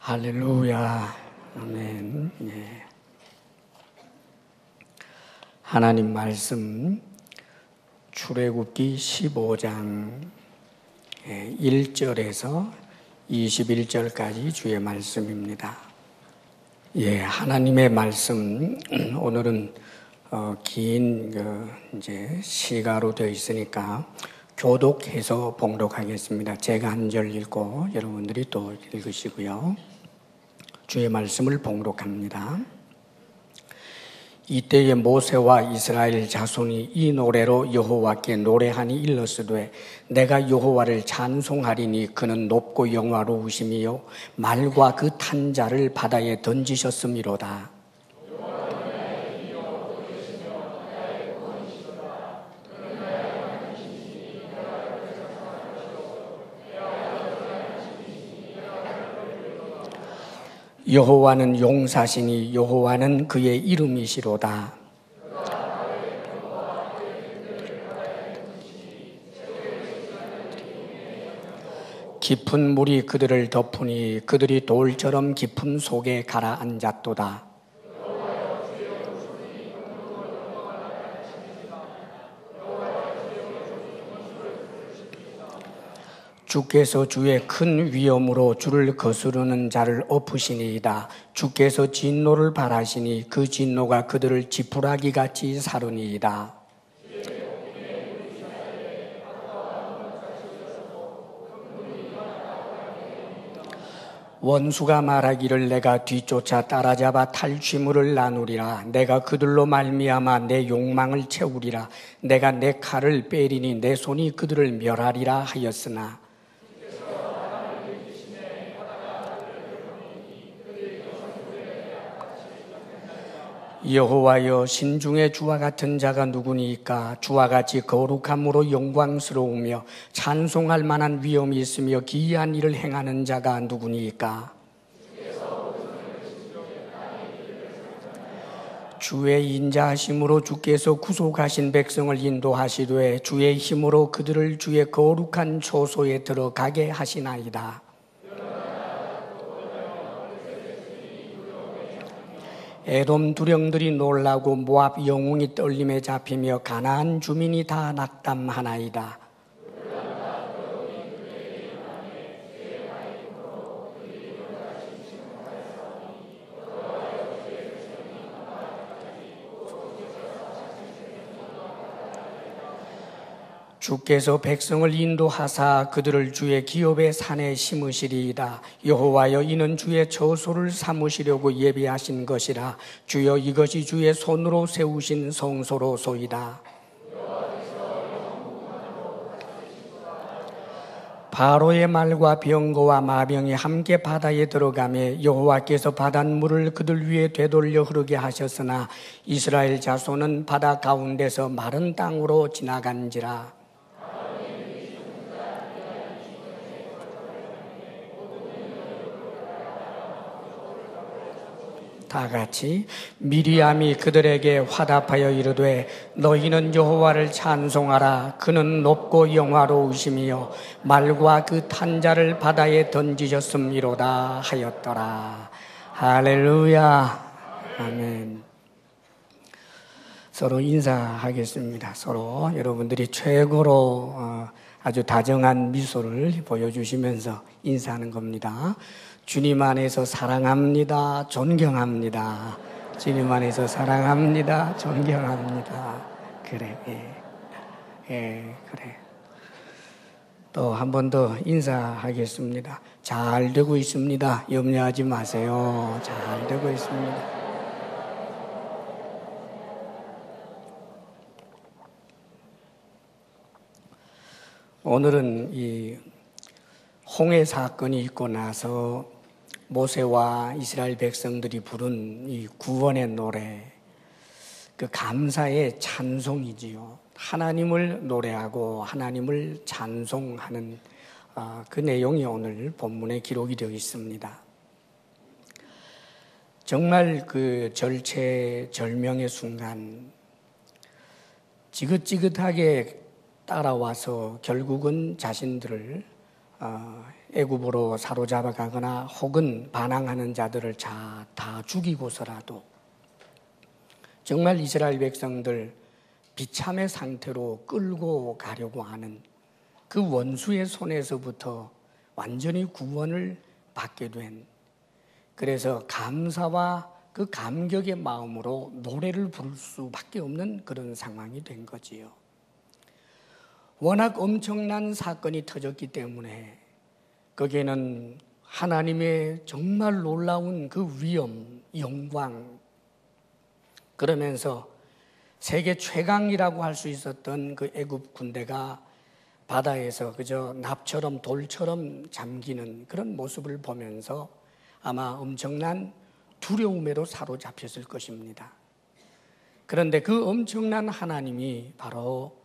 할렐루야. 아멘. 예. 하나님 말씀 출애굽기 15장 1절에서 21절까지 주의 말씀입니다. 예, 하나님의 말씀 오늘은 긴 이제 시가로 되어 있으니까 교독해서 봉독하겠습니다. 제가 한 절 읽고 여러분들이 또 읽으시고요. 주의 말씀을 봉독합니다. 이때에 모세와 이스라엘 자손이 이 노래로 여호와께 노래하니 일렀으되 내가 여호와를 찬송하리니 그는 높고 영화로우심이요 말과 그 탄자를 바다에 던지셨음이로다. 여호와는 용사시니 여호와는 그의 이름이시로다. 깊은 물이 그들을 덮으니 그들이 돌처럼 깊은 속에 가라앉았도다. 주께서 주의 큰 위엄으로 주를 거스르는 자를 엎으시니이다. 주께서 진노를 발하시니 그 진노가 그들을 지푸라기같이 사르니이다. 원수가 말하기를 내가 뒤쫓아 따라잡아 탈취물을 나누리라. 내가 그들로 말미암아 내 욕망을 채우리라. 내가 내 칼을 빼리니 내 손이 그들을 멸하리라 하였으나 여호와여, 신중에 주와 같은 자가 누구니까? 주와 같이 거룩함으로 영광스러우며 찬송할 만한 위엄이 있으며 기이한 일을 행하는 자가 누구니까? 주의 인자하심으로 주께서 구속하신 백성을 인도하시되 주의 힘으로 그들을 주의 거룩한 초소에 들어가게 하시나이다. 에돔 두령들이 놀라고 모압 영웅이 떨림에 잡히며 가나안 주민이 다 낙담하나이다. 주께서 백성을 인도하사 그들을 주의 기업의 산에 심으시리이다. 여호와여, 이는 주의 처소를 삼으시려고 예비하신 것이라. 주여, 이것이 주의 손으로 세우신 성소로소이다. 바로의 말과 병거와 마병이 함께 바다에 들어가매 여호와께서 바닷물을 그들 위에 되돌려 흐르게 하셨으나 이스라엘 자손은 바다 가운데서 마른 땅으로 지나간지라. 다 같이 미리암이 그들에게 화답하여 이르되 너희는 여호와를 찬송하라. 그는 높고 영화로우심이요 말과 그 탄자를 바다에 던지셨음이로다 하였더라. 할렐루야. 아멘. 서로 인사하겠습니다. 서로 여러분들이 최고로 아주 다정한 미소를 보여주시면서 인사하는 겁니다. 주님 안에서 사랑합니다. 존경합니다. 주님 안에서 사랑합니다. 존경합니다. 그래, 그래. 또 한 번 더 인사하겠습니다. 잘 되고 있습니다. 염려하지 마세요. 잘 되고 있습니다. 오늘은 이 홍해 사건이 있고 나서 모세와 이스라엘 백성들이 부른 이 구원의 노래, 그 감사의 찬송이지요. 하나님을 노래하고 하나님을 찬송하는 그 내용이 오늘 본문에 기록이 되어 있습니다. 정말 그 절체절명의 순간 지긋지긋하게 따라와서 결국은 자신들을 애굽으로 사로잡아 가거나 혹은 반항하는 자들을 다 죽이고서라도 정말 이스라엘 백성들 비참의 상태로 끌고 가려고 하는 그 원수의 손에서부터 완전히 구원을 받게 된, 그래서 감사와 그 감격의 마음으로 노래를 부를 수밖에 없는 그런 상황이 된 거지요. 워낙 엄청난 사건이 터졌기 때문에 거기에는 하나님의 정말 놀라운 그 위엄, 영광, 그러면서 세계 최강이라고 할 수 있었던 그 애굽 군대가 바다에서 그저 납처럼 돌처럼 잠기는 그런 모습을 보면서 아마 엄청난 두려움에도 사로잡혔을 것입니다. 그런데 그 엄청난 하나님이 바로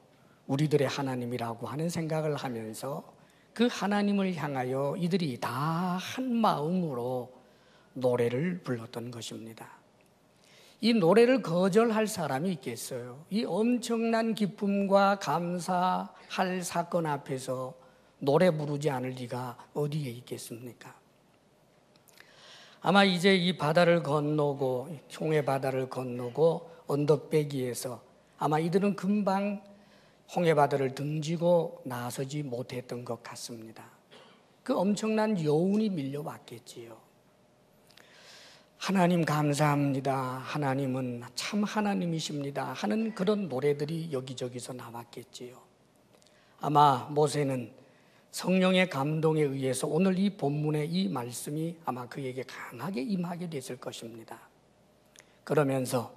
우리들의 하나님이라고 하는 생각을 하면서 그 하나님을 향하여 이들이 다 한 마음으로 노래를 불렀던 것입니다. 이 노래를 거절할 사람이 있겠어요? 이 엄청난 기쁨과 감사할 사건 앞에서 노래 부르지 않을 리가 어디에 있겠습니까? 아마 이제 이 바다를 건너고 홍해 바다를 건너고 언덕배기에서 아마 이들은 금방 홍해 바다를 등지고 나서지 못했던 것 같습니다. 그 엄청난 여운이 밀려왔겠지요. 하나님 감사합니다. 하나님은 참 하나님이십니다. 하는 그런 노래들이 여기저기서 나왔겠지요. 아마 모세는 성령의 감동에 의해서 오늘 이 본문의 이 말씀이 아마 그에게 강하게 임하게 됐을 것입니다. 그러면서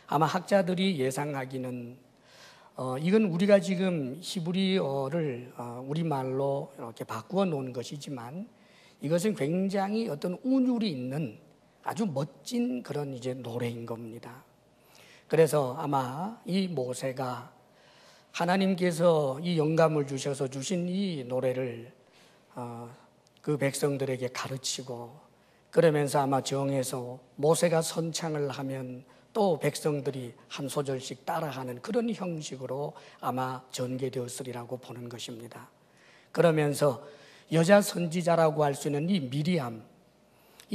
아마 학자들이 예상하기는 이건 우리가 지금 히브리어를 우리말로 이렇게 바꾸어 놓은 것이지만 이것은 굉장히 어떤 운율이 있는 아주 멋진 그런 이제 노래인 겁니다. 그래서 아마 이 모세가 하나님께서 이 영감을 주셔서 주신 이 노래를 그 백성들에게 가르치고 그러면서 아마 정해서 모세가 선창을 하면 또 백성들이 한 소절씩 따라하는 그런 형식으로 아마 전개되었으리라고 보는 것입니다. 그러면서 여자 선지자라고 할 수 있는 이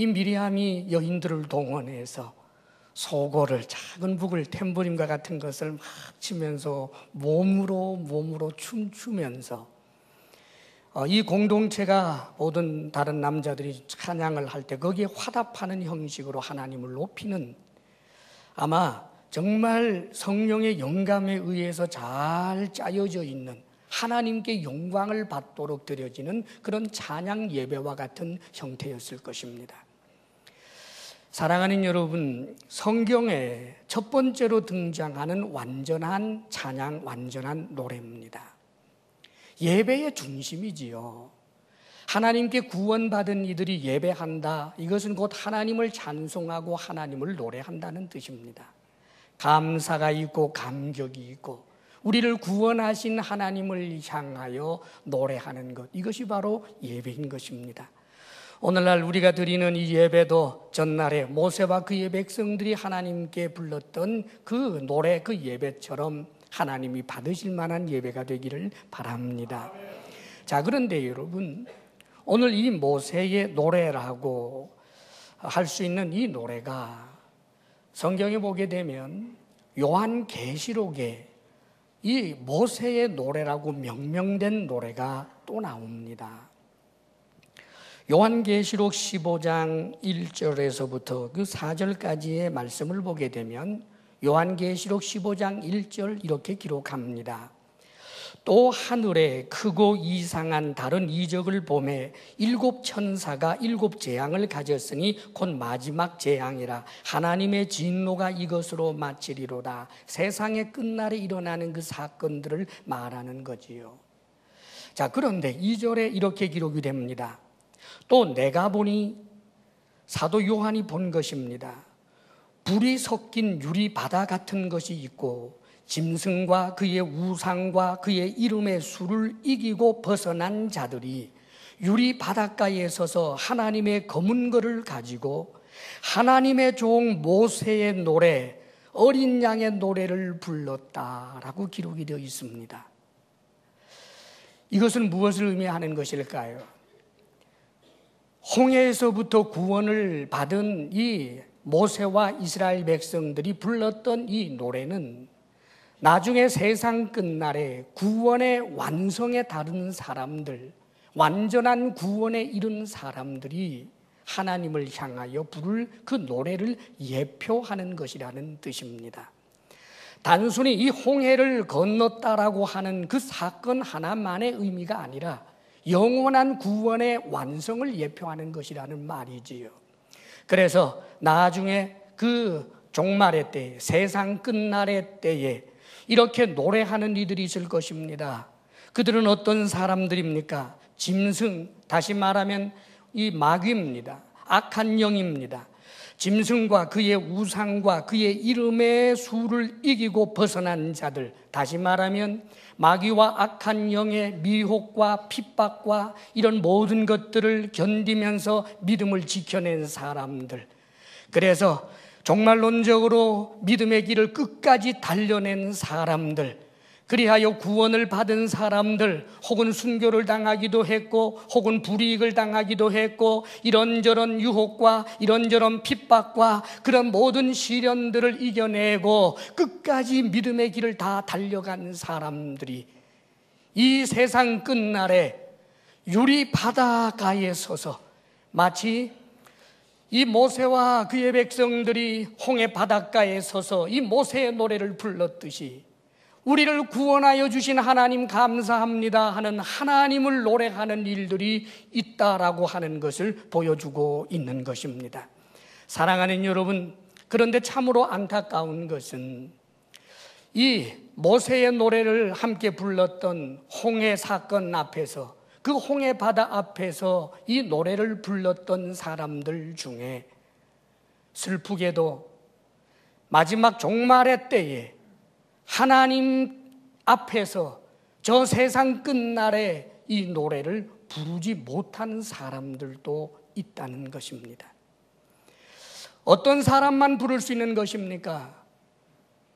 미리암이 여인들을 동원해서 소고를, 작은 북을, 탬버린과 같은 것을 막 치면서 몸으로 춤추면서 이 공동체가 모든 다른 남자들이 찬양을 할 때 거기에 화답하는 형식으로 하나님을 높이는, 아마 정말 성령의 영감에 의해서 잘 짜여져 있는 하나님께 영광을 받도록 드려지는 그런 찬양 예배와 같은 형태였을 것입니다. 사랑하는 여러분, 성경에 첫 번째로 등장하는 완전한 찬양, 완전한 노래입니다. 예배의 중심이지요. 하나님께 구원받은 이들이 예배한다. 이것은 곧 하나님을 찬송하고 하나님을 노래한다는 뜻입니다. 감사가 있고 감격이 있고 우리를 구원하신 하나님을 향하여 노래하는 것, 이것이 바로 예배인 것입니다. 오늘날 우리가 드리는 이 예배도 전날에 모세와 그의 백성들이 하나님께 불렀던 그 노래, 그 예배처럼 하나님이 받으실 만한 예배가 되기를 바랍니다. 자, 그런데 여러분, 오늘 이 모세의 노래라고 할 수 있는 이 노래가 성경에 보게 되면 요한계시록에 이 모세의 노래라고 명명된 노래가 또 나옵니다. 요한계시록 15장 1절에서부터 그 4절까지의 말씀을 보게 되면 요한계시록 15장 1절 이렇게 기록합니다. 또 하늘에 크고 이상한 다른 이적을 보매 7 천사가 7 재앙을 가졌으니 곧 마지막 재앙이라. 하나님의 진노가 이것으로 마치리로다. 세상의 끝날에 일어나는 그 사건들을 말하는 거지요. 자, 그런데 2절에 이렇게 기록이 됩니다. 또 내가 보니, 사도 요한이 본 것입니다. 불이 섞인 유리 바다 같은 것이 있고 짐승과 그의 우상과 그의 이름의 수를 이기고 벗어난 자들이 유리 바닷가에 서서 하나님의 검은 거를 가지고 하나님의 종 모세의 노래, 어린 양의 노래를 불렀다라고 기록이 되어 있습니다. 이것은 무엇을 의미하는 것일까요? 홍해에서부터 구원을 받은 이 모세와 이스라엘 백성들이 불렀던 이 노래는 나중에 세상 끝날에 구원의 완성에 다른 사람들, 완전한 구원에 이른 사람들이 하나님을 향하여 부를 그 노래를 예표하는 것이라는 뜻입니다. 단순히 이 홍해를 건넜다라고 하는 그 사건 하나만의 의미가 아니라 영원한 구원의 완성을 예표하는 것이라는 말이지요. 그래서 나중에 그 종말의 때에, 세상 끝날의 때에 이렇게 노래하는 이들이 있을 것입니다. 그들은 어떤 사람들입니까? 짐승, 다시 말하면 이 마귀입니다. 악한 영입니다. 짐승과 그의 우상과 그의 이름의 수를 이기고 벗어난 자들, 다시 말하면 마귀와 악한 영의 미혹과 핍박과 이런 모든 것들을 견디면서 믿음을 지켜낸 사람들, 그래서 종말론적으로 믿음의 길을 끝까지 달려낸 사람들, 그리하여 구원을 받은 사람들, 혹은 순교를 당하기도 했고 혹은 불이익을 당하기도 했고 이런저런 유혹과 이런저런 핍박과 그런 모든 시련들을 이겨내고 끝까지 믿음의 길을 다 달려간 사람들이 이 세상 끝날에 유리 바다가에 서서 마치 이 모세와 그의 백성들이 홍해 바닷가에 서서 이 모세의 노래를 불렀듯이 우리를 구원하여 주신 하나님 감사합니다 하는 하나님을 노래하는 일들이 있다라고 하는 것을 보여주고 있는 것입니다. 사랑하는 여러분, 그런데 참으로 안타까운 것은 이 모세의 노래를 함께 불렀던 홍해 사건 앞에서, 그 홍해 바다 앞에서 이 노래를 불렀던 사람들 중에 슬프게도 마지막 종말의 때에 하나님 앞에서 저 세상 끝날에 이 노래를 부르지 못하는 사람들도 있다는 것입니다. 어떤 사람만 부를 수 있는 것입니까?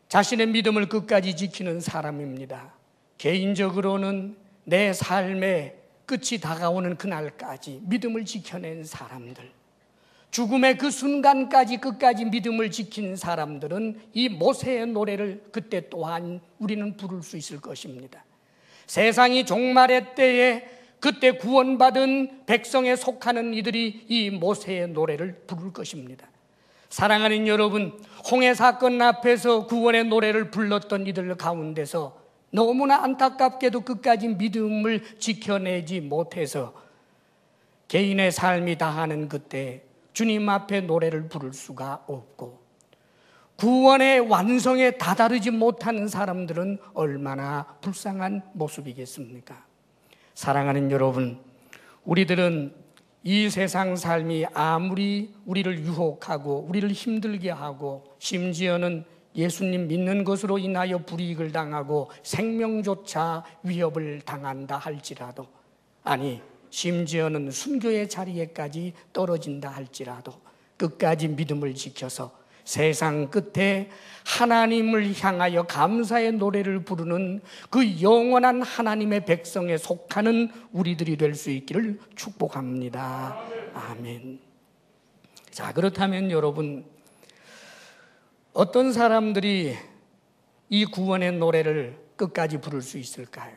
자신의 믿음을 끝까지 지키는 사람입니다. 개인적으로는 내 삶의 끝이 다가오는 그날까지 믿음을 지켜낸 사람들, 죽음의 그 순간까지 끝까지 믿음을 지킨 사람들은 이 모세의 노래를 그때 또한 우리는 부를 수 있을 것입니다. 세상이 종말의 때에 그때 구원받은 백성에 속하는 이들이 이 모세의 노래를 부를 것입니다. 사랑하는 여러분, 홍해 사건 앞에서 구원의 노래를 불렀던 이들 가운데서 너무나 안타깝게도 끝까지 믿음을 지켜내지 못해서 개인의 삶이 다하는 그때 주님 앞에 노래를 부를 수가 없고 구원의 완성에 다다르지 못하는 사람들은 얼마나 불쌍한 모습이겠습니까? 사랑하는 여러분, 우리들은 이 세상 삶이 아무리 우리를 유혹하고 우리를 힘들게 하고 심지어는 예수님 믿는 것으로 인하여 불이익을 당하고 생명조차 위협을 당한다 할지라도, 아니 심지어는 순교의 자리에까지 떨어진다 할지라도 끝까지 믿음을 지켜서 세상 끝에 하나님을 향하여 감사의 노래를 부르는 그 영원한 하나님의 백성에 속하는 우리들이 될 수 있기를 축복합니다. 아멘. 자, 그렇다면 여러분, 어떤 사람들이 이 구원의 노래를 끝까지 부를 수 있을까요?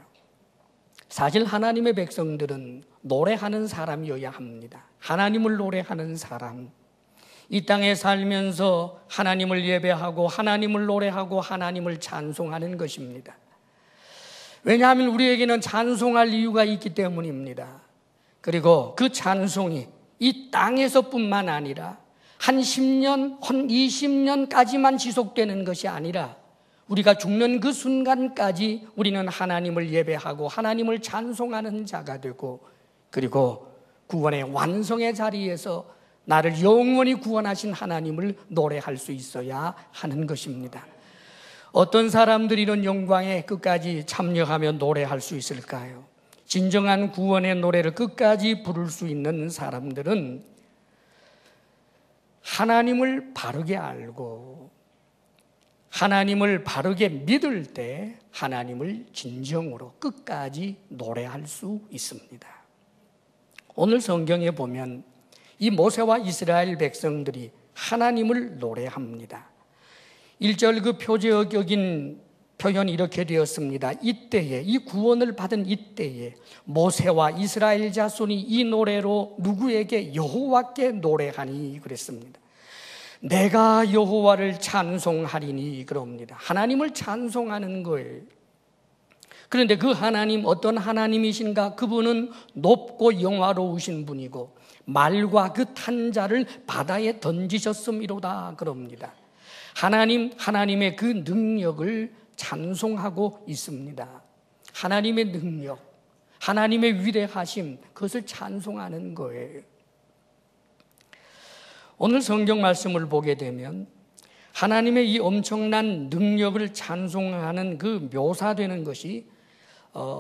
사실 하나님의 백성들은 노래하는 사람이어야 합니다. 하나님을 노래하는 사람, 이 땅에 살면서 하나님을 예배하고 하나님을 노래하고 하나님을 찬송하는 것입니다. 왜냐하면 우리에게는 찬송할 이유가 있기 때문입니다. 그리고 그 찬송이 이 땅에서뿐만 아니라 한 10년, 한 20년까지만 지속되는 것이 아니라 우리가 죽는 그 순간까지 우리는 하나님을 예배하고 하나님을 찬송하는 자가 되고, 그리고 구원의 완성의 자리에서 나를 영원히 구원하신 하나님을 노래할 수 있어야 하는 것입니다. 어떤 사람들이 이런 영광에 끝까지 참여하며 노래할 수 있을까요? 진정한 구원의 노래를 끝까지 부를 수 있는 사람들은 하나님을 바르게 알고 하나님을 바르게 믿을 때 하나님을 진정으로 끝까지 노래할 수 있습니다. 오늘 성경에 보면 이 모세와 이스라엘 백성들이 하나님을 노래합니다. 1절 그 표제어격인 표현이 이렇게 되었습니다. 이때에, 이 구원을 받은 이때에 모세와 이스라엘 자손이 이 노래로 누구에게? 여호와께 노래하니 그랬습니다. 내가 여호와를 찬송하리니 그럽니다. 하나님을 찬송하는 거예요. 그런데 그 하나님 어떤 하나님이신가? 그분은 높고 영화로우신 분이고 말과 그 탄자를 바다에 던지셨음이로다 그럽니다. 하나님의 그 능력을 찬송하고 있습니다. 하나님의 능력, 하나님의 위대하심, 그것을 찬송하는 거예요. 오늘 성경 말씀을 보게 되면 하나님의 이 엄청난 능력을 찬송하는 그 묘사되는 것이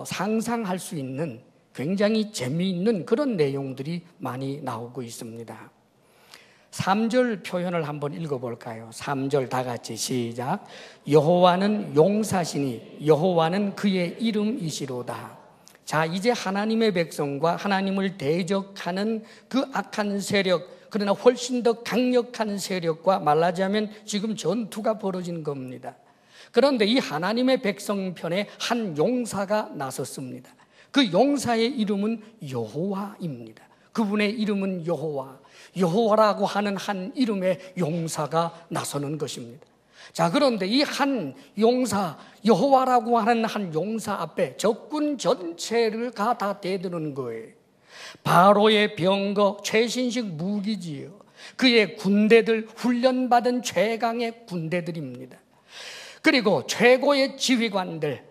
상상할 수 있는 굉장히 재미있는 그런 내용들이 많이 나오고 있습니다. 3절 표현을 한번 읽어볼까요? 3절 다 같이 시작. 여호와는 용사시니 여호와는 그의 이름이시로다. 자, 이제 하나님의 백성과 하나님을 대적하는 그 악한 세력, 그러나 훨씬 더 강력한 세력과 말하자면 지금 전투가 벌어진 겁니다. 그런데 이 하나님의 백성 편에 한 용사가 나섰습니다. 그 용사의 이름은 여호와입니다. 그분의 이름은 여호와. 여호와라고 하는 한 이름의 용사가 나서는 것입니다. 자, 그런데 이 한 용사, 여호와라고 하는 한 용사 앞에 적군 전체를 다 대드는 거예요. 바로의 병거, 최신식 무기지요. 그의 군대들, 훈련받은 최강의 군대들입니다. 그리고 최고의 지휘관들,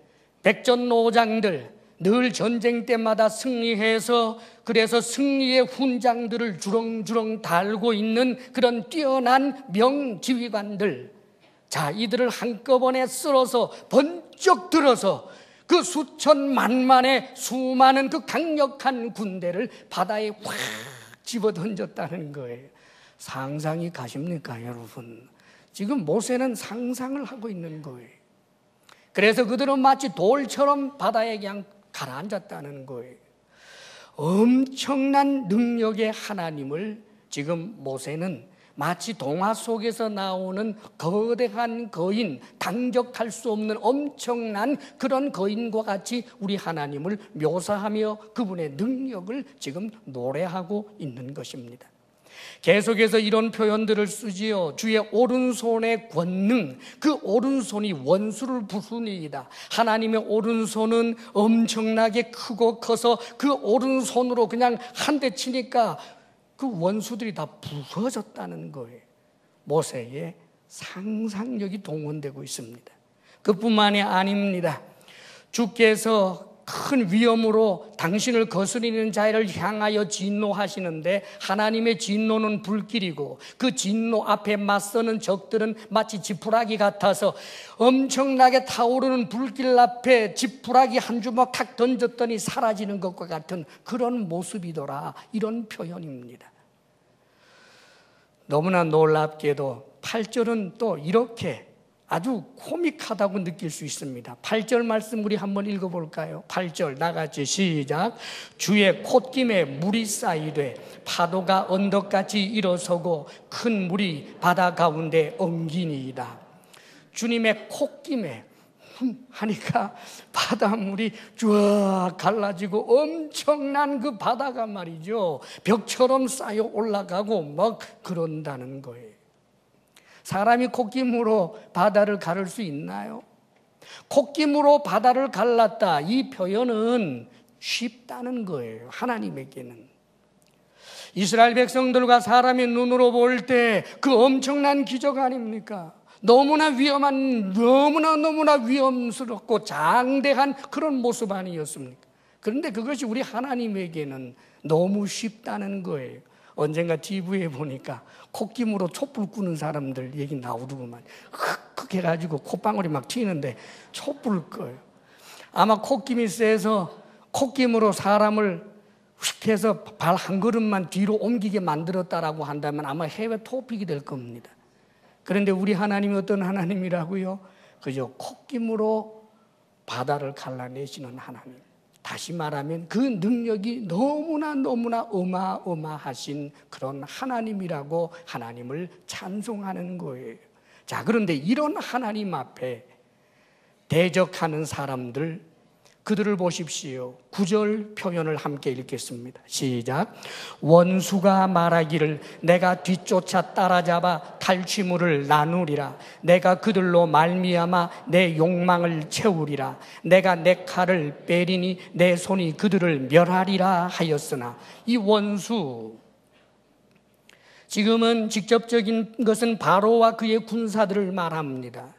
백전노장들, 늘 전쟁 때마다 승리해서 그래서 승리의 훈장들을 주렁주렁 달고 있는 그런 뛰어난 명지휘관들, 자, 이들을 한꺼번에 쓸어서 번쩍 들어서 그 수천 만만의 수많은 그 강력한 군대를 바다에 확 집어던졌다는 거예요. 상상이 가십니까, 여러분? 지금 모세는 상상을 하고 있는 거예요. 그래서 그들은 마치 돌처럼 바다에 그냥 가라앉았다는 거예요. 엄청난 능력의 하나님을 지금 모세는 마치 동화 속에서 나오는 거대한 거인, 당적할 수 없는 엄청난 그런 거인과 같이 우리 하나님을 묘사하며 그분의 능력을 지금 노래하고 있는 것입니다. 계속해서 이런 표현들을 쓰지요. 주의 오른손의 권능, 그 오른손이 원수를 부수니이다. 하나님의 오른손은 엄청나게 크고 커서 그 오른손으로 그냥 한 대 치니까 그 원수들이 다 부서졌다는 거예요. 모세의 상상력이 동원되고 있습니다. 그뿐만이 아닙니다. 주께서 큰 위험으로 당신을 거스리는 자를 향하여 진노하시는데 하나님의 진노는 불길이고 그 진노 앞에 맞서는 적들은 마치 지푸라기 같아서 엄청나게 타오르는 불길 앞에 지푸라기 한 주먹 탁 던졌더니 사라지는 것과 같은 그런 모습이더라, 이런 표현입니다. 너무나 놀랍게도 8절은 또 이렇게 아주 코믹하다고 느낄 수 있습니다. 8절 말씀 우리 한번 읽어볼까요? 8절 나같이 시작. 주의 콧김에 물이 쌓이되 파도가 언덕같이 일어서고 큰 물이 바다 가운데 엉기니이다. 주님의 콧김에 하니까 바닷물이 쫙 갈라지고 엄청난 그 바다가 말이죠, 벽처럼 쌓여 올라가고 막 그런다는 거예요. 사람이 콧김으로 바다를 가를 수 있나요? 콧김으로 바다를 갈랐다, 이 표현은 쉽다는 거예요. 하나님에게는 이스라엘 백성들과 사람의 눈으로 볼 때 그 엄청난 기적 아닙니까? 너무나 위험한, 너무나 위험스럽고 장대한 그런 모습 아니었습니까? 그런데 그것이 우리 하나님에게는 너무 쉽다는 거예요. 언젠가 TV에 보니까 콧김으로 촛불 끄는 사람들 얘기 나오더구만. 흑흑 해가지고 콧방울이 막 튀는데 촛불을 꺼요. 아마 콧김이 세서 콧김으로 사람을 휙 해서 발 한 걸음만 뒤로 옮기게 만들었다라고 한다면 아마 해외 토픽이 될 겁니다. 그런데 우리 하나님이 어떤 하나님이라고요? 그저 콧김으로 바다를 갈라내시는 하나님. 다시 말하면 그 능력이 너무나 어마어마하신 그런 하나님이라고 하나님을 찬송하는 거예요. 자, 그런데 이런 하나님 앞에 대적하는 사람들, 그들을 보십시오. 9절 표현을 함께 읽겠습니다. 시작. 원수가 말하기를 내가 뒤쫓아 따라잡아 탈취물을 나누리라. 내가 그들로 말미암아 내 욕망을 채우리라. 내가 내 칼을 빼리니 내 손이 그들을 멸하리라 하였으나, 이 원수, 지금은 직접적인 것은 바로와 그의 군사들을 말합니다.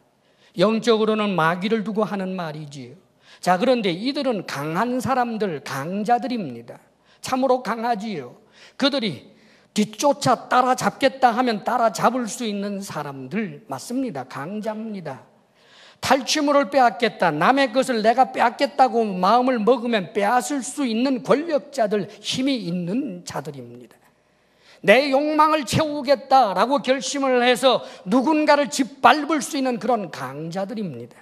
영적으로는 마귀를 두고 하는 말이지요. 자, 그런데 이들은 강한 사람들, 강자들입니다. 참으로 강하지요. 그들이 뒤쫓아 따라잡겠다 하면 따라잡을 수 있는 사람들 맞습니다. 강자입니다. 탈취물을 빼앗겠다, 남의 것을 내가 빼앗겠다고 마음을 먹으면 빼앗을 수 있는 권력자들, 힘이 있는 자들입니다. 내 욕망을 채우겠다라고 결심을 해서 누군가를 짓밟을 수 있는 그런 강자들입니다.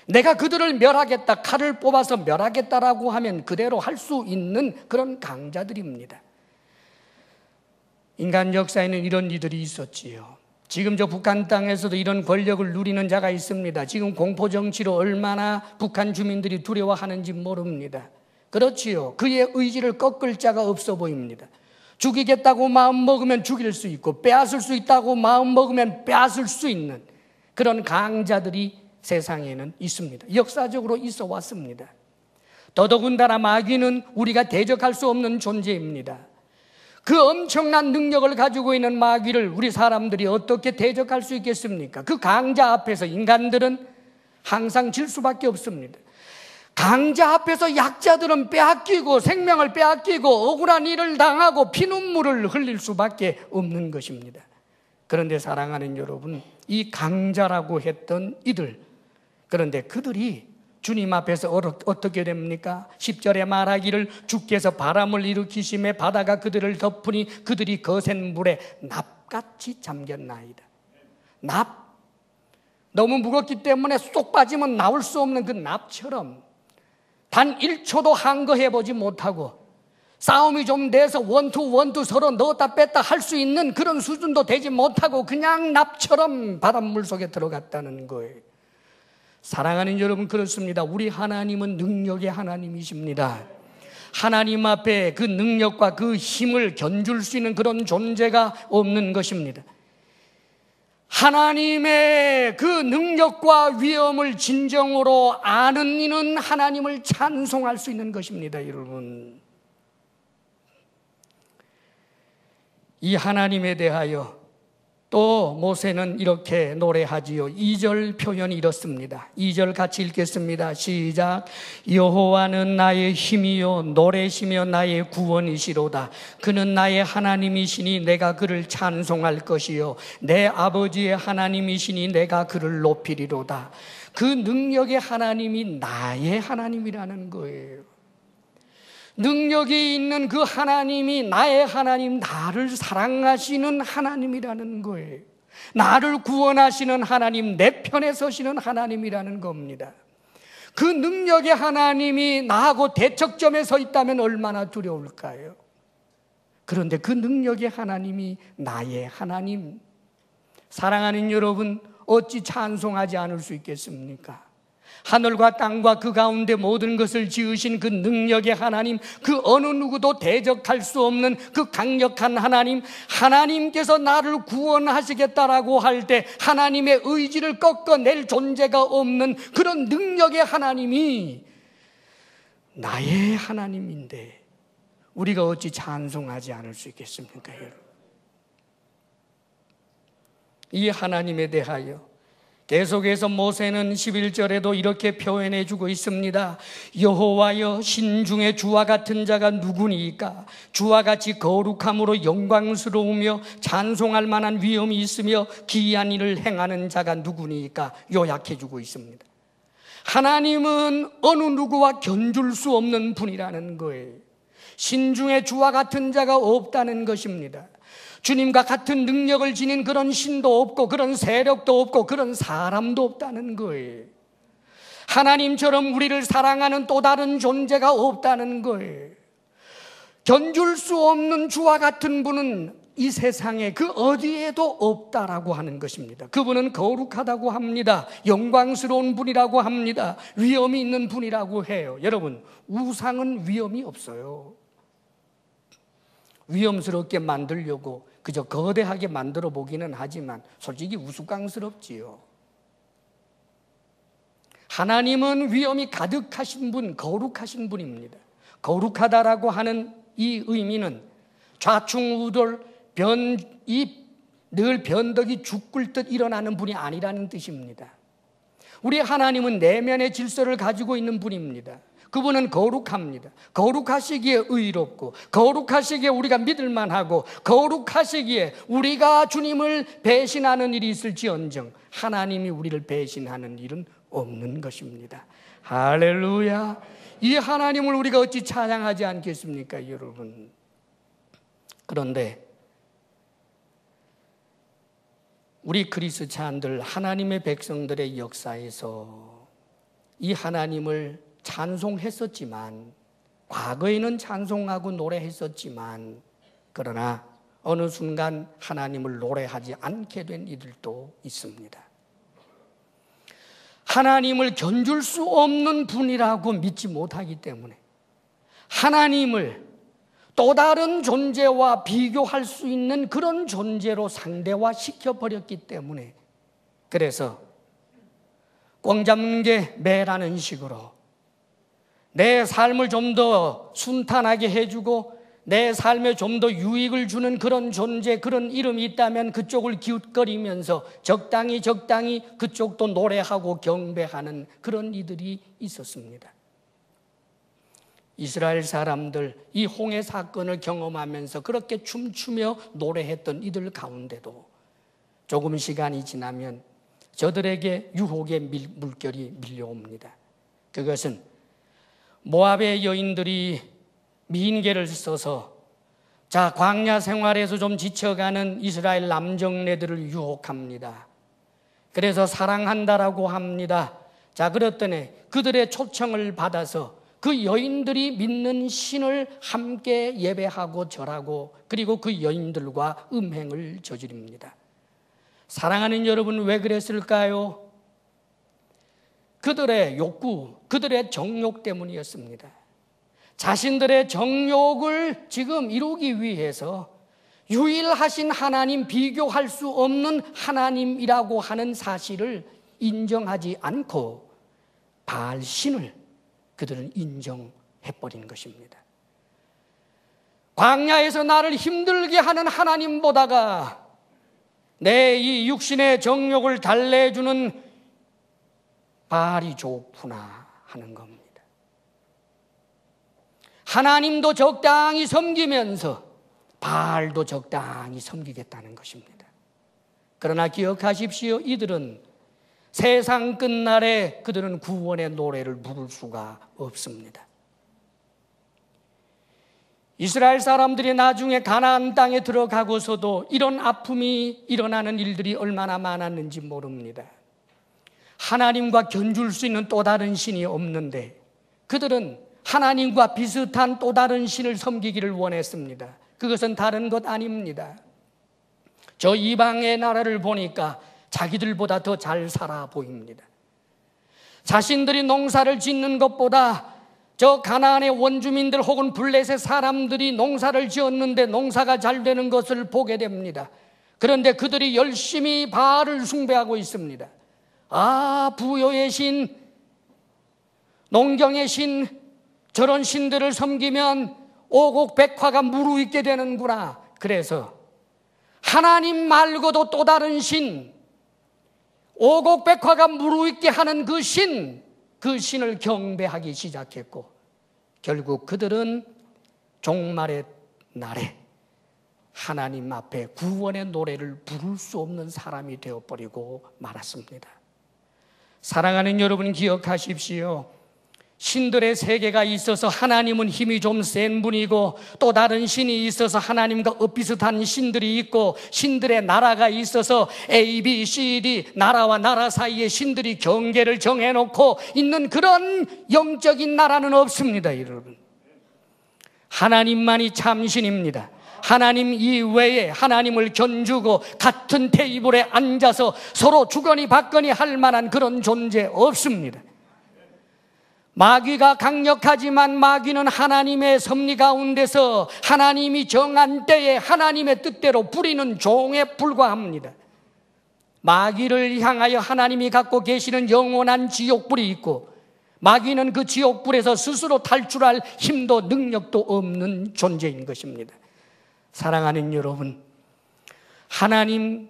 내가 그들을 멸하겠다, 칼을 뽑아서 멸하겠다라고 하면 그대로 할 수 있는 그런 강자들입니다. 인간 역사에는 이런 이들이 있었지요. 지금 저 북한 땅에서도 이런 권력을 누리는 자가 있습니다. 지금 공포정치로 얼마나 북한 주민들이 두려워하는지 모릅니다. 그렇지요. 그의 의지를 꺾을 자가 없어 보입니다. 죽이겠다고 마음 먹으면 죽일 수 있고, 빼앗을 수 있다고 마음 먹으면 빼앗을 수 있는 그런 강자들이 세상에는 있습니다. 역사적으로 있어 왔습니다. 더더군다나 마귀는 우리가 대적할 수 없는 존재입니다. 그 엄청난 능력을 가지고 있는 마귀를 우리 사람들이 어떻게 대적할 수 있겠습니까? 그 강자 앞에서 인간들은 항상 질 수밖에 없습니다. 강자 앞에서 약자들은 빼앗기고 생명을 빼앗기고 억울한 일을 당하고 피눈물을 흘릴 수밖에 없는 것입니다. 그런데 사랑하는 여러분, 이 강자라고 했던 이들, 그런데 그들이 주님 앞에서 어떻게 됩니까? 10절에 말하기를 주께서 바람을 일으키심에 바다가 그들을 덮으니 그들이 거센 물에 납같이 잠겼나이다. 납, 너무 무겁기 때문에 쏙 빠지면 나올 수 없는 그 납처럼 단 1초도 항거해보지 못하고 싸움이 좀 돼서 원투 서로 넣었다 뺐다 할 수 있는 그런 수준도 되지 못하고 그냥 납처럼 바닷물 속에 들어갔다는 거예요. 사랑하는 여러분, 그렇습니다. 우리 하나님은 능력의 하나님이십니다. 하나님 앞에 그 능력과 그 힘을 견줄 수 있는 그런 존재가 없는 것입니다. 하나님의 그 능력과 위엄을 진정으로 아는 이는 하나님을 찬송할 수 있는 것입니다. 여러분, 이 하나님에 대하여 또 모세는 이렇게 노래하지요. 2절 표현이 이렇습니다. 2절 같이 읽겠습니다. 시작. 여호와는 나의 힘이요 노래시며 나의 구원이시로다. 그는 나의 하나님이시니 내가 그를 찬송할 것이요 내 아버지의 하나님이시니 내가 그를 높이리로다. 그 능력의 하나님이 나의 하나님이라는 거예요. 능력이 있는 그 하나님이 나의 하나님, 나를 사랑하시는 하나님이라는 거예요. 나를 구원하시는 하나님, 내 편에 서시는 하나님이라는 겁니다. 그 능력의 하나님이 나하고 대척점에 서 있다면 얼마나 두려울까요? 그런데 그 능력의 하나님이 나의 하나님, 사랑하는 여러분, 어찌 찬송하지 않을 수 있겠습니까? 하늘과 땅과 그 가운데 모든 것을 지으신 그 능력의 하나님, 그 어느 누구도 대적할 수 없는 그 강력한 하나님, 하나님께서 나를 구원하시겠다라고 할 때 하나님의 의지를 꺾어낼 존재가 없는 그런 능력의 하나님이 나의 하나님인데 우리가 어찌 찬송하지 않을 수 있겠습니까, 여러분? 이 하나님에 대하여 계속해서 모세는 11절에도 이렇게 표현해 주고 있습니다. 여호와여, 신중에 주와 같은 자가 누구니까? 주와 같이 거룩함으로 영광스러우며 찬송할 만한 위엄이 있으며 기이한 일을 행하는 자가 누구니까? 요약해 주고 있습니다. 하나님은 어느 누구와 견줄 수 없는 분이라는 거예요. 신중에 주와 같은 자가 없다는 것입니다. 주님과 같은 능력을 지닌 그런 신도 없고 그런 세력도 없고 그런 사람도 없다는 거예요. 하나님처럼 우리를 사랑하는 또 다른 존재가 없다는 거예요. 견줄 수 없는 주와 같은 분은 이 세상에 그 어디에도 없다라고 하는 것입니다. 그분은 거룩하다고 합니다. 영광스러운 분이라고 합니다. 위엄이 있는 분이라고 해요. 여러분, 우상은 위엄이 없어요. 위엄스럽게 만들려고 그저 거대하게 만들어 보기는 하지만 솔직히 우스꽝스럽지요. 하나님은 위엄이 가득하신 분, 거룩하신 분입니다. 거룩하다라고 하는 이 의미는 좌충우돌 늘 변덕이 죽을 듯 일어나는 분이 아니라는 뜻입니다. 우리 하나님은 내면의 질서를 가지고 있는 분입니다. 그분은 거룩합니다. 거룩하시기에 의롭고, 거룩하시기에 우리가 믿을만하고, 거룩하시기에 우리가 주님을 배신하는 일이 있을지언정 하나님이 우리를 배신하는 일은 없는 것입니다. 할렐루야. 이 하나님을 우리가 어찌 찬양하지 않겠습니까, 여러분? 그런데 우리 그리스찬들, 하나님의 백성들의 역사에서 이 하나님을 찬송했었지만, 과거에는 찬송하고 노래했었지만, 그러나 어느 순간 하나님을 노래하지 않게 된 이들도 있습니다. 하나님을 견줄 수 없는 분이라고 믿지 못하기 때문에 하나님을 또 다른 존재와 비교할 수 있는 그런 존재로 상대화시켜버렸기 때문에, 그래서 꽝 잡는 게 매라는 식으로 내 삶을 좀 더 순탄하게 해주고 내 삶에 좀 더 유익을 주는 그런 존재, 그런 이름이 있다면 그쪽을 기웃거리면서 적당히 그쪽도 노래하고 경배하는 그런 이들이 있었습니다. 이스라엘 사람들 이 홍해 사건을 경험하면서 그렇게 춤추며 노래했던 이들 가운데도 조금 시간이 지나면 저들에게 유혹의 물결이 밀려옵니다. 그것은 모압의 여인들이 미인계를 써서 광야 생활에서 좀 지쳐가는 이스라엘 남정네들을 유혹합니다. 그래서 사랑한다라고 합니다. 그랬더니 그들의 초청을 받아서 그 여인들이 믿는 신을 함께 예배하고 절하고, 그리고 그 여인들과 음행을 저지릅니다. 사랑하는 여러분, 왜 그랬을까요? 그들의 욕구, 그들의 정욕 때문이었습니다. 자신들의 정욕을 지금 이루기 위해서 유일하신 하나님, 비교할 수 없는 하나님이라고 하는 사실을 인정하지 않고 바알 신을 그들은 인정해버린 것입니다. 광야에서 나를 힘들게 하는 하나님보다가 내 이 육신의 정욕을 달래주는 바알이 좋구나 하는 겁니다. 하나님도 적당히 섬기면서 바알도 적당히 섬기겠다는 것입니다. 그러나 기억하십시오. 이들은 세상 끝날에 그들은 구원의 노래를 부를 수가 없습니다. 이스라엘 사람들이 나중에 가나안 땅에 들어가고서도 이런 아픔이 일어나는 일들이 얼마나 많았는지 모릅니다. 하나님과 견줄 수 있는 또 다른 신이 없는데 그들은 하나님과 비슷한 또 다른 신을 섬기기를 원했습니다. 그것은 다른 것 아닙니다. 저 이방의 나라를 보니까 자기들보다 더 잘 살아 보입니다. 자신들이 농사를 짓는 것보다 저 가나안의 원주민들 혹은 블레셋 사람들이 농사를 지었는데 농사가 잘 되는 것을 보게 됩니다. 그런데 그들이 열심히 바알을 숭배하고 있습니다. 부여의 신, 농경의 신, 저런 신들을 섬기면 오곡백화가 무르익게 되는구나. 그래서 하나님 말고도 또 다른 신, 오곡백화가 무르익게 하는 그 신을 경배하기 시작했고, 결국 그들은 종말의 날에 하나님 앞에 구원의 노래를 부를 수 없는 사람이 되어버리고 말았습니다. 사랑하는 여러분, 기억하십시오. 신들의 세계가 있어서 하나님은 힘이 좀 센 분이고 또 다른 신이 있어서 하나님과 엇비슷한 신들이 있고 신들의 나라가 있어서 A, B, C, D 나라와 나라 사이에 신들이 경계를 정해놓고 있는 그런 영적인 나라는 없습니다, 여러분. 하나님만이 참신입니다. 하나님 이외에 하나님을 견주고 같은 테이블에 앉아서 서로 주거니 받거니 할 만한 그런 존재 없습니다. 마귀가 강력하지만 마귀는 하나님의 섭리 가운데서 하나님이 정한 때에 하나님의 뜻대로 부리는 종에 불과합니다. 마귀를 향하여 하나님이 갖고 계시는 영원한 지옥불이 있고 마귀는 그 지옥불에서 스스로 탈출할 힘도 능력도 없는 존재인 것입니다. 사랑하는 여러분, 하나님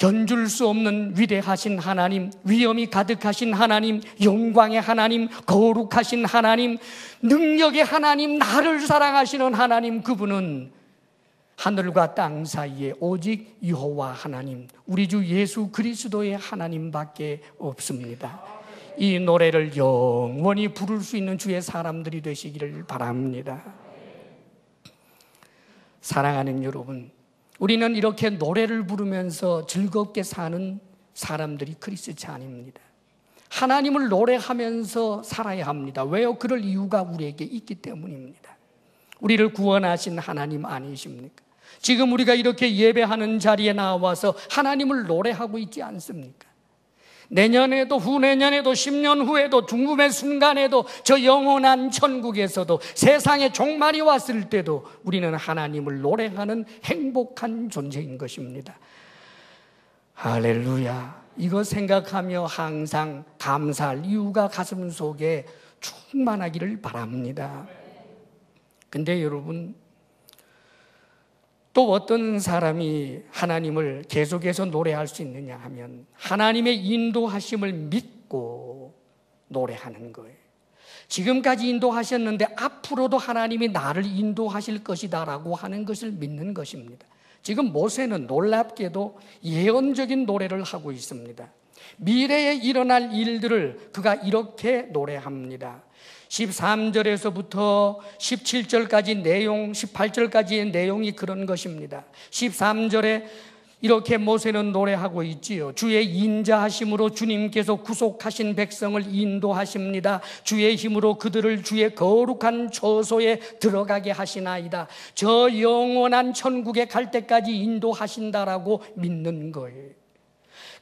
견줄 수 없는 위대하신 하나님, 위엄이 가득하신 하나님, 영광의 하나님, 거룩하신 하나님, 능력의 하나님, 나를 사랑하시는 하나님, 그분은 하늘과 땅 사이에 오직 여호와 하나님, 우리 주 예수 그리스도의 하나님밖에 없습니다. 이 노래를 영원히 부를 수 있는 주의 사람들이 되시기를 바랍니다. 사랑하는 여러분, 우리는 이렇게 노래를 부르면서 즐겁게 사는 사람들이 크리스찬입니다. 하나님을 노래하면서 살아야 합니다. 왜요? 그럴 이유가 우리에게 있기 때문입니다. 우리를 구원하신 하나님 아니십니까? 지금 우리가 이렇게 예배하는 자리에 나와서 하나님을 노래하고 있지 않습니까? 내년에도 후내년에도 10년 후에도 죽음의 순간에도 저 영원한 천국에서도 세상에 종말이 왔을 때도 우리는 하나님을 노래하는 행복한 존재인 것입니다. 할렐루야. 이거 생각하며 항상 감사할 이유가 가슴 속에 충만하기를 바랍니다. 근데 여러분, 또 어떤 사람이 하나님을 계속해서 노래할 수 있느냐 하면 하나님의 인도하심을 믿고 노래하는 거예요. 지금까지 인도하셨는데 앞으로도 하나님이 나를 인도하실 것이다라고 하는 것을 믿는 것입니다. 지금 모세는 놀랍게도 예언적인 노래를 하고 있습니다. 미래에 일어날 일들을 그가 이렇게 노래합니다. 13절에서부터 17절까지 내용, 18절까지의 내용이 그런 것입니다. 13절에 이렇게 모세는 노래하고 있지요. 주의 인자하심으로 주님께서 구속하신 백성을 인도하십니다. 주의 힘으로 그들을 주의 거룩한 처소에 들어가게 하시나이다. 저 영원한 천국에 갈 때까지 인도하신다라고 믿는 거예요.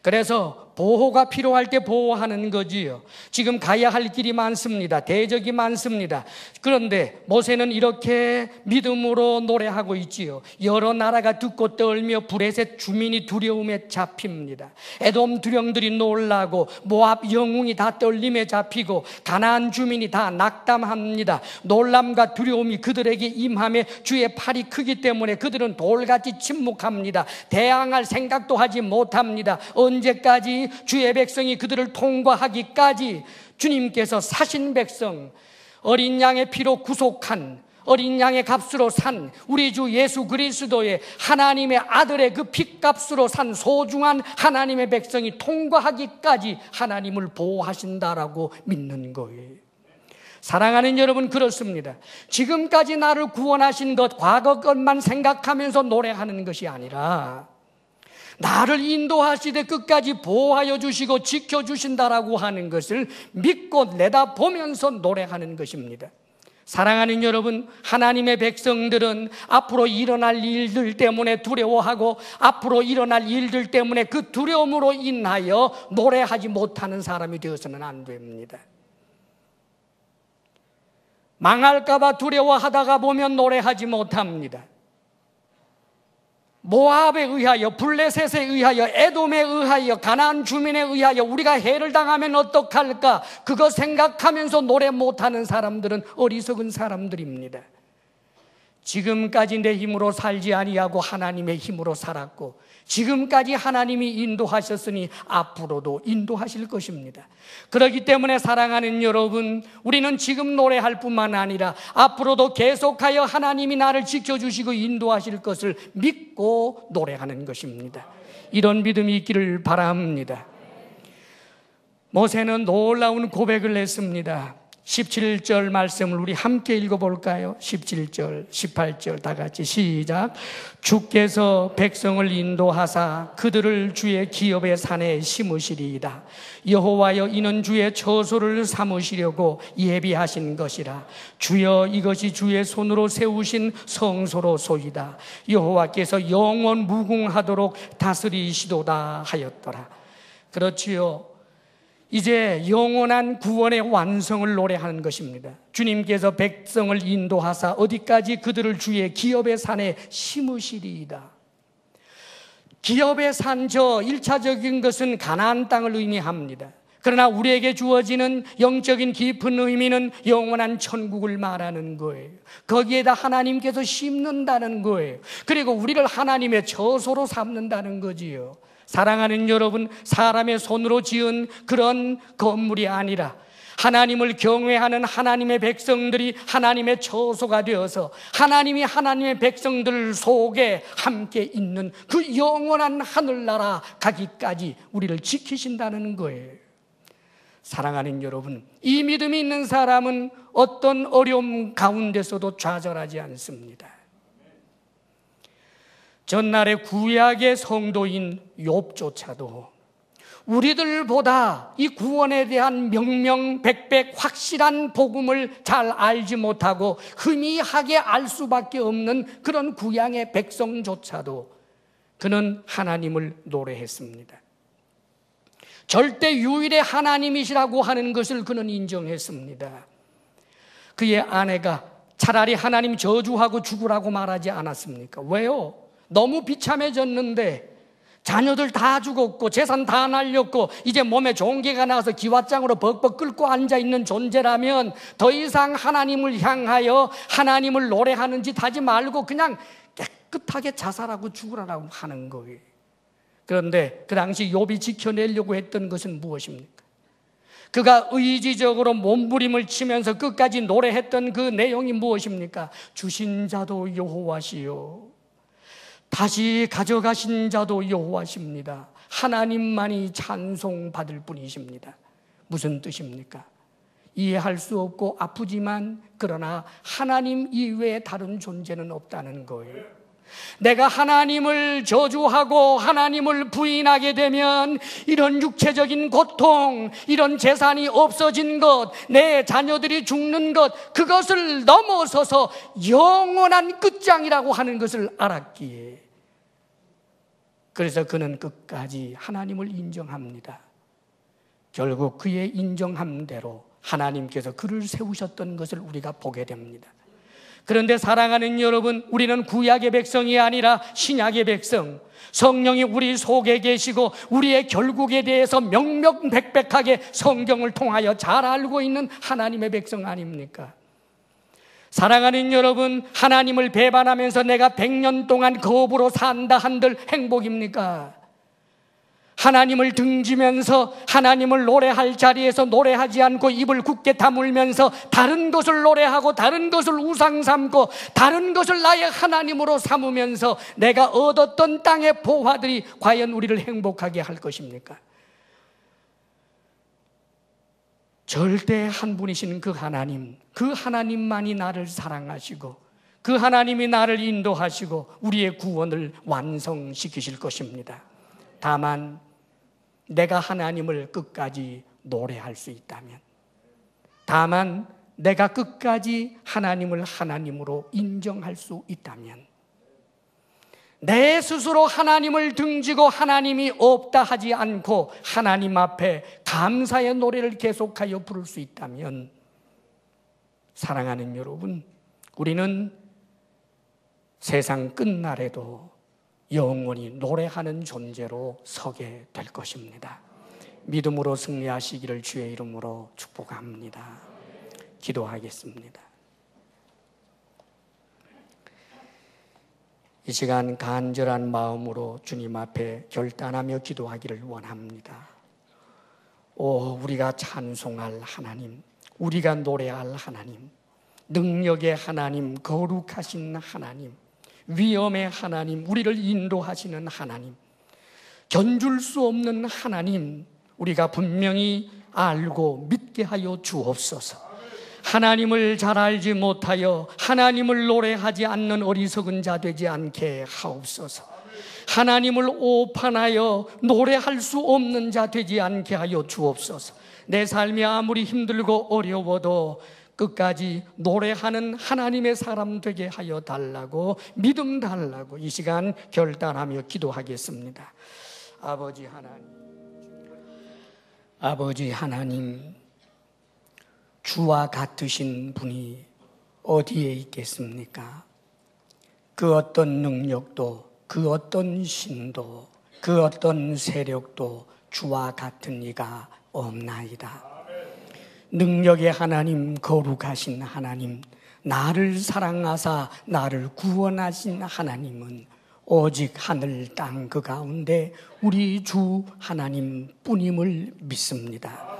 그래서 보호가 필요할 때 보호하는 거지요. 지금 가야 할 길이 많습니다. 대적이 많습니다. 그런데 모세는 이렇게 믿음으로 노래하고 있지요. 여러 나라가 듣고 떨며 브레셋 주민이 두려움에 잡힙니다. 에돔 두령들이 놀라고 모압 영웅이 다 떨림에 잡히고 가나안 주민이 다 낙담합니다. 놀람과 두려움이 그들에게 임함에 주의 팔이 크기 때문에 그들은 돌같이 침묵합니다. 대항할 생각도 하지 못합니다. 언제까지 주의 백성이 그들을 통과하기까지 주님께서 사신 백성, 어린 양의 피로 구속한, 어린 양의 값으로 산 우리 주 예수 그리스도의 하나님의 아들의 그 핏값으로 산 소중한 하나님의 백성이 통과하기까지 하나님을 보호하신다라고 믿는 거예요. 사랑하는 여러분, 그렇습니다. 지금까지 나를 구원하신 것, 과거 것만 생각하면서 노래하는 것이 아니라 나를 인도하시되 끝까지 보호하여 주시고 지켜주신다라고 하는 것을 믿고 내다보면서 노래하는 것입니다. 사랑하는 여러분, 하나님의 백성들은 앞으로 일어날 일들 때문에 두려워하고 앞으로 일어날 일들 때문에 그 두려움으로 인하여 노래하지 못하는 사람이 되어서는 안 됩니다. 망할까 봐 두려워하다가 보면 노래하지 못합니다. 모압에 의하여, 블레셋에 의하여, 에돔에 의하여, 가나안 주민에 의하여 우리가 해를 당하면 어떡할까? 그거 생각하면서 노래 못하는 사람들은 어리석은 사람들입니다. 지금까지 내 힘으로 살지 아니하고 하나님의 힘으로 살았고 지금까지 하나님이 인도하셨으니 앞으로도 인도하실 것입니다. 그렇기 때문에 사랑하는 여러분, 우리는 지금 노래할 뿐만 아니라 앞으로도 계속하여 하나님이 나를 지켜주시고 인도하실 것을 믿고 노래하는 것입니다. 이런 믿음이 있기를 바랍니다. 모세는 놀라운 고백을 했습니다. 17절 말씀을 우리 함께 읽어볼까요? 17절, 18절 다 같이 시작. 주께서 백성을 인도하사 그들을 주의 기업의 산에 심으시리이다. 여호와여, 이는 주의 처소를 삼으시려고 예비하신 것이라. 주여, 이것이 주의 손으로 세우신 성소로소이다. 여호와께서 영원 무궁하도록 다스리시도다 하였더라. 그렇지요. 이제 영원한 구원의 완성을 노래하는 것입니다. 주님께서 백성을 인도하사 어디까지? 그들을 주의 기업의 산에 심으시리이다. 기업의 산, 저 1차적인 것은 가나안 땅을 의미합니다. 그러나 우리에게 주어지는 영적인 깊은 의미는 영원한 천국을 말하는 거예요. 거기에다 하나님께서 심는다는 거예요. 그리고 우리를 하나님의 처소로 삼는다는 거지요. 사랑하는 여러분, 사람의 손으로 지은 그런 건물이 아니라 하나님을 경외하는 하나님의 백성들이 하나님의 처소가 되어서 하나님이 하나님의 백성들 속에 함께 있는 그 영원한 하늘나라 가기까지 우리를 지키신다는 거예요. 사랑하는 여러분, 이 믿음이 있는 사람은 어떤 어려움 가운데서도 좌절하지 않습니다. 전날의 구약의 성도인 욥조차도 우리들보다 이 구원에 대한 명명백백 확실한 복음을 잘 알지 못하고 희미하게 알 수밖에 없는 그런 구약의 백성조차도 그는 하나님을 노래했습니다. 절대 유일의 하나님이시라고 하는 것을 그는 인정했습니다. 그의 아내가 차라리 하나님 저주하고 죽으라고 말하지 않았습니까? 왜요? 너무 비참해졌는데 자녀들 다 죽었고 재산 다 날렸고 이제 몸에 종기가 나서 기왓장으로 벅벅 끓고 앉아있는 존재라면 더 이상 하나님을 향하여 하나님을 노래하는 짓 하지 말고 그냥 깨끗하게 자살하고 죽으라고 하는 거예요. 그런데 그 당시 욥이 지켜내려고 했던 것은 무엇입니까? 그가 의지적으로 몸부림을 치면서 끝까지 노래했던 그 내용이 무엇입니까? 주신 자도 여호와시요, 다시 가져가신 자도 여호와십니다. 하나님만이 찬송받을 분이십니다. 무슨 뜻입니까? 이해할 수 없고 아프지만 그러나 하나님 이외에 다른 존재는 없다는 거예요. 내가 하나님을 저주하고 하나님을 부인하게 되면 이런 육체적인 고통, 이런 재산이 없어진 것, 내 자녀들이 죽는 것, 그것을 넘어서서 영원한 끝장이라고 하는 것을 알았기에, 그래서 그는 끝까지 하나님을 인정합니다. 결국 그의 인정함대로 하나님께서 그를 세우셨던 것을 우리가 보게 됩니다. 그런데 사랑하는 여러분, 우리는 구약의 백성이 아니라 신약의 백성, 성령이 우리 속에 계시고 우리의 결국에 대해서 명명백백하게 성경을 통하여 잘 알고 있는 하나님의 백성 아닙니까? 사랑하는 여러분, 하나님을 배반하면서 내가 100년 동안 거부로 산다 한들 행복입니까? 하나님을 등지면서 하나님을 노래할 자리에서 노래하지 않고 입을 굳게 다물면서 다른 것을 노래하고 다른 것을 우상 삼고 다른 것을 나의 하나님으로 삼으면서 내가 얻었던 땅의 보화들이 과연 우리를 행복하게 할 것입니까? 절대 한 분이신 그 하나님, 그 하나님만이 나를 사랑하시고 그 하나님이 나를 인도하시고 우리의 구원을 완성시키실 것입니다. 다만 내가 하나님을 끝까지 노래할 수 있다면, 다만 내가 끝까지 하나님을 하나님으로 인정할 수 있다면, 내 스스로 하나님을 등지고 하나님이 없다 하지 않고 하나님 앞에 감사의 노래를 계속하여 부를 수 있다면, 사랑하는 여러분, 우리는 세상 끝날에도 영원히 노래하는 존재로 서게 될 것입니다. 믿음으로 승리하시기를 주의 이름으로 축복합니다. 기도하겠습니다. 이 시간 간절한 마음으로 주님 앞에 결단하며 기도하기를 원합니다. 우리가 찬송할 하나님, 우리가 노래할 하나님, 능력의 하나님, 거룩하신 하나님, 위엄의 하나님, 우리를 인도하시는 하나님, 견줄 수 없는 하나님, 우리가 분명히 알고 믿게 하여 주옵소서. 하나님을 잘 알지 못하여 하나님을 노래하지 않는 어리석은 자 되지 않게 하옵소서. 하나님을 오판하여 노래할 수 없는 자 되지 않게 하여 주옵소서. 내 삶이 아무리 힘들고 어려워도 끝까지 노래하는 하나님의 사람 되게 하여 달라고, 믿음 달라고 이 시간 결단하며 기도하겠습니다. 아버지 하나님, 주와 같으신 분이 어디에 있겠습니까? 그 어떤 능력도, 그 어떤 신도, 그 어떤 세력도 주와 같은 이가 없나이다. 능력의 하나님, 거룩하신 하나님, 나를 사랑하사 나를 구원하신 하나님은 오직 하늘 땅 그 가운데 우리 주 하나님 뿐임을 믿습니다.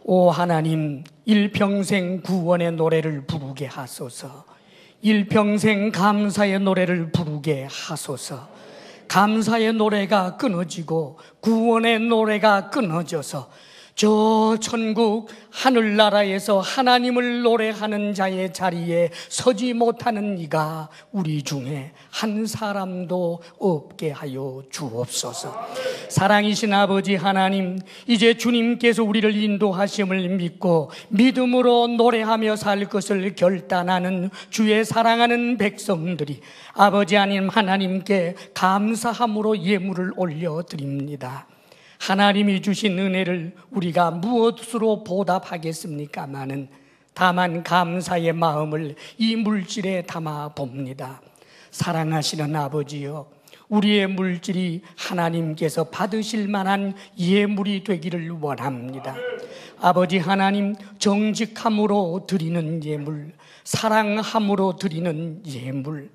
오 하나님, 일평생 구원의 노래를 부르게 하소서. 일평생 감사의 노래를 부르게 하소서. 감사의 노래가 끊어지고 구원의 노래가 끊어져서 저 천국 하늘나라에서 하나님을 노래하는 자의 자리에 서지 못하는 이가 우리 중에 한 사람도 없게 하여 주옵소서. 사랑이신 아버지 하나님, 이제 주님께서 우리를 인도하심을 믿고 믿음으로 노래하며 살 것을 결단하는 주의 사랑하는 백성들이 아버지 하나님께 감사함으로 예물을 올려드립니다. 하나님이 주신 은혜를 우리가 무엇으로 보답하겠습니까마는 다만 감사의 마음을 이 물질에 담아 봅니다. 사랑하시는 아버지여, 우리의 물질이 하나님께서 받으실 만한 예물이 되기를 원합니다. 아버지 하나님, 정직함으로 드리는 예물, 사랑함으로 드리는 예물,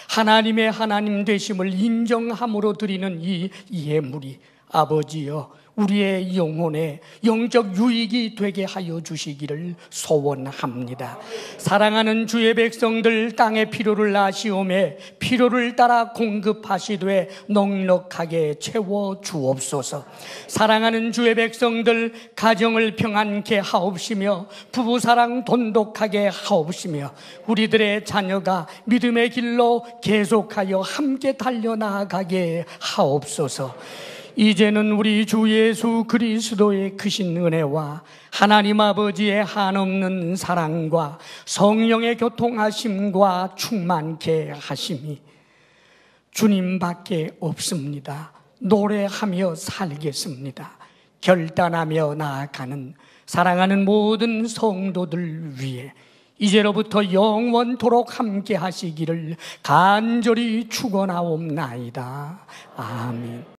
하나님의 하나님 되심을 인정함으로 드리는 이 예물이 아버지여, 우리의 영혼에 영적 유익이 되게 하여 주시기를 소원합니다. 사랑하는 주의 백성들, 땅의 필요를 아시오매 필요를 따라 공급하시되 넉넉하게 채워 주옵소서. 사랑하는 주의 백성들, 가정을 평안케 하옵시며 부부사랑 돈독하게 하옵시며 우리들의 자녀가 믿음의 길로 계속하여 함께 달려나가게 하옵소서. 이제는 우리 주 예수 그리스도의 크신 은혜와 하나님 아버지의 한없는 사랑과 성령의 교통하심과 충만케 하심이 주님밖에 없습니다. 노래하며 살겠습니다. 결단하며 나아가는 사랑하는 모든 성도들 위해 이제로부터 영원토록 함께 하시기를 간절히 축원하옵나이다. 아멘.